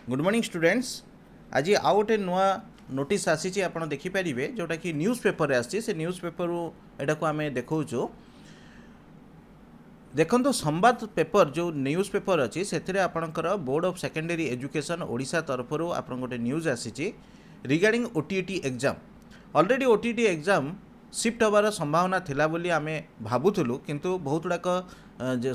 Good morning students. आज आउ गोटे नुआ नोटिस आसी आप देखिपारे जोटा कि न्यूज़ पेपर आसी से न्यूज़ पेपर एटा को आम देखो देखो संवाद पेपर जो न्यूज़ पेपर अच्छी से आपणकर board of secondary education Odisha तरफ आप गोटे न्यूज़ आसी regarding OTT exam. Already OTT exam shift होबार संभावना थिला बोली आमे भाबुथुलु किंतु बहुत गुड़ाक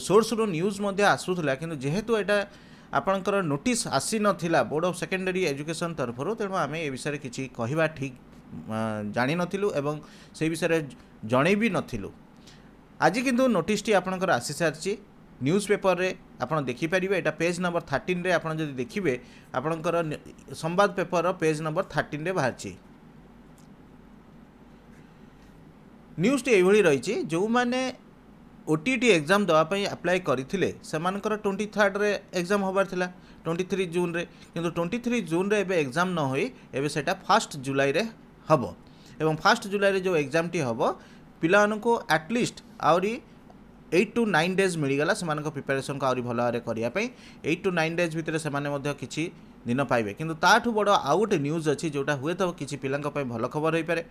सोर्स रो न्यूज़ मध्य आसूला किंतु जेहेतु एटा आपणकर नोटिस आसी नथिला बोर्ड ऑफ सेकेंडरी एजुकेशन तरफ तेणु आम ए विषय किसी कहवा ठीक जानी नथिलु एवं से विषय जणे भी नथिलु। आज किंतु नोटिस टी आपणकर आसी सारी न्यूज़ पेपर रे आपन देखिपारे एटा पेज नंबर 13 रे आपन जदि देखिबे आपणकर संवाद पेपर रो पेज नंबर 13 रे बाहरची न्यूज़ टी एभली रही जो माने ओटीटी एग्जाम देवाई अप्लाई करथिले सेमानकर 23 रे एग्जाम होबार थिला 23 जून रे किंतु 23 जून रे एबे एग्जाम न होई एबे सेटा 1 जुलाई रे हबो एवं 1 जुलाई रे जो एग्जाम टी हबो पिलानको एटलिस्ट आउरी 8 to 9 डेज मिलगला से प्रिपेरेसन को आउरी भल भाव करिया पई 8 to 9 डेज भितर से किछि दिन पाइबे किंतु ताठु बड़ आउ गोटे न्यूज़ अच्छी जोटा हुए तो किछि पिलांक पई भल खबर होई पारे।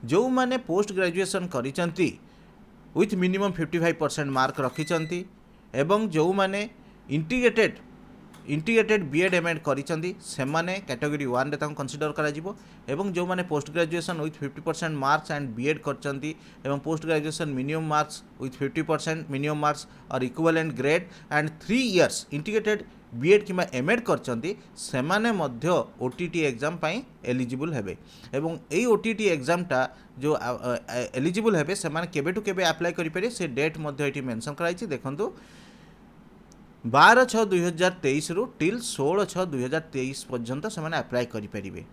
जो माने पोस्ट ग्रेजुएशन करिसंती विथ मिनिमम 55% मार्क रखिंट एवं जो माने इंटीग्रेटेड बीएड एमएड करिसंती सेमाने कैटेगरी 1 रे तांको कंसीडर करा जिवो एवं जो माने post graduation with 50% marks and BEd करचंती एवं post graduation minimum marks with 50% minimum marks or equivalent grade and 3 years integrated BEd किंबा एमएड करचंती सेमाने मध्य ओटीटी एग्जाम पाई एलिजिबल हेबे एवं एई ओटीटी एग्जाम टा जो एलिजिबल हेबे सेमाने केबे टू केबे अप्लाई करि पारे से डेट मध्य एटी मेंशन कराइछि। देखंतु 12/6/2023 रु टिल 16/6/2023 पर्यंत सेमाने अप्लाई करि परिबे।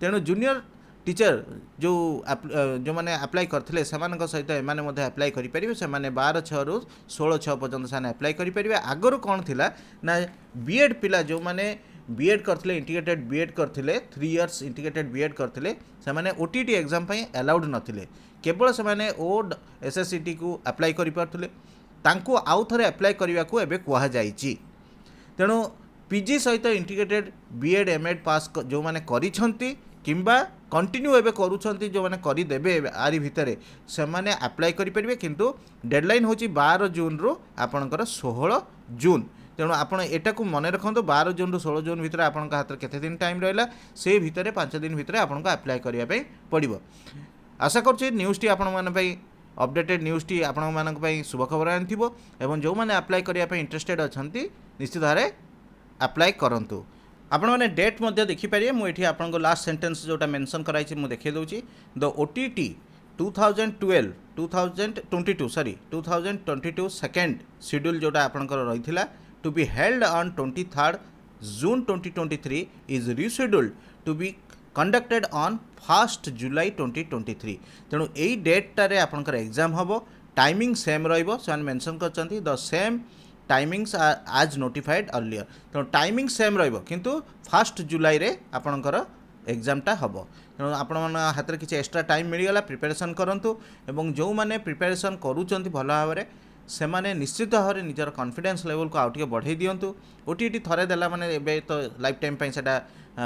तेणु जूनियर टीचर जो माने अप्लाई करथिले सेमानक सहित एमाने मध्य अप्लाई करि परिबे सेमाने 12/6 रु 16/6 पर्यंत सेमाने अप्लाई करि परिबे। आगरो कोन थिला ना बीएड पिला जो माने बीएड करथिले इंटीग्रेटेड बीएड करथिले 3 इयर्स इंटीग्रेटेड बीएड करथिले सेमाने ओटीटी एग्जाम पई अलाउड नथिले केवल सेमाने OSSSC को अप्लाई करि पारथिले तांको आउ थरे अप्लाई करिवा को एबे कुहा जाईची। तेणु पीजी सहित इंटीग्रेटेड बीएड एमएड पास जो माने करिसंती किंबा कंटिन्यू एबे करूछंती जो माने करि देबे आरी भितरे से माने अप्लाई करि परिबे किंतु डेडलाइन होची 12 जून रु आपनकर 16 जून। तेणु आपण एटा को मन रखंतु 12 जून रु 16 जून भितर आपन हाथ रे केते दिन टाइम रहला से भितरे 5 दिन भितरे आपन को अप्लाई करिया पई पड़िबो। आशा करछि न्यूज़ टी आपण माने पई अपडेटेड न्यूज़ टी आपण मानक पई शुभ खबर आनिथिबो एवं जो माने अप्लाई करिया पई इंटरेस्टेड अछंती निश्चित भारे अप्लाई करंतु। आपण माने डेट मध्य देखि पारिए मु एठी आपण को लास्ट सेंटेंस जोटा मेंशन कराई छि मु देखै दउची द ओटीटी 2022 सेकंड शेड्यूल जोटा आपण को रहिथिला to be held on 23 June 2023 is rescheduled to be conducted on 1 July 2023। तेणु यही डेटारे आपंकर एग्जाम हम टाइमिंग सेम रही मेंशन करछंती the same timings are as notified earlier. तेणु टाइमिंग सेम रहिबो किंतु 1 जुलाई रे आपणकर एग्जामटा हम तेणु आपण हाथ में किसी एक्स्ट्रा टाइम मिलगला प्रिपेरेसन करंतु एवं जो माने प्रिपेरेसन करूचंती भल भाव से माने निश्चित भाव में निजर कॉन्फिडेंस लेवल को आउटे बढ़ाई दिंतु। ओटीटी थरे देला माने एबे तो लाइफ टाइम पई सेटा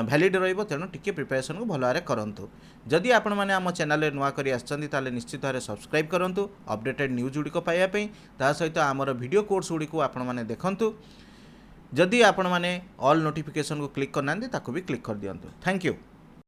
भैलिड रहिबो तेणु टिके प्रिपेरेसन को भल भाव करंतु। जदि आपण माने आम चैनल रे नुआ करी आछंती ताले निश्चित भाव सब्सक्राइब करंतु अपडेटेड न्यूज़ गुडी को पाइबा पई ता सहित आमर वीडियो कोर्स गुडी को आपण माने देखंतु। जदि आपण माने ऑल नोटिफिकेशन को क्लिक करनांती ताको भी क्लिक कर दियंतु। Thank you.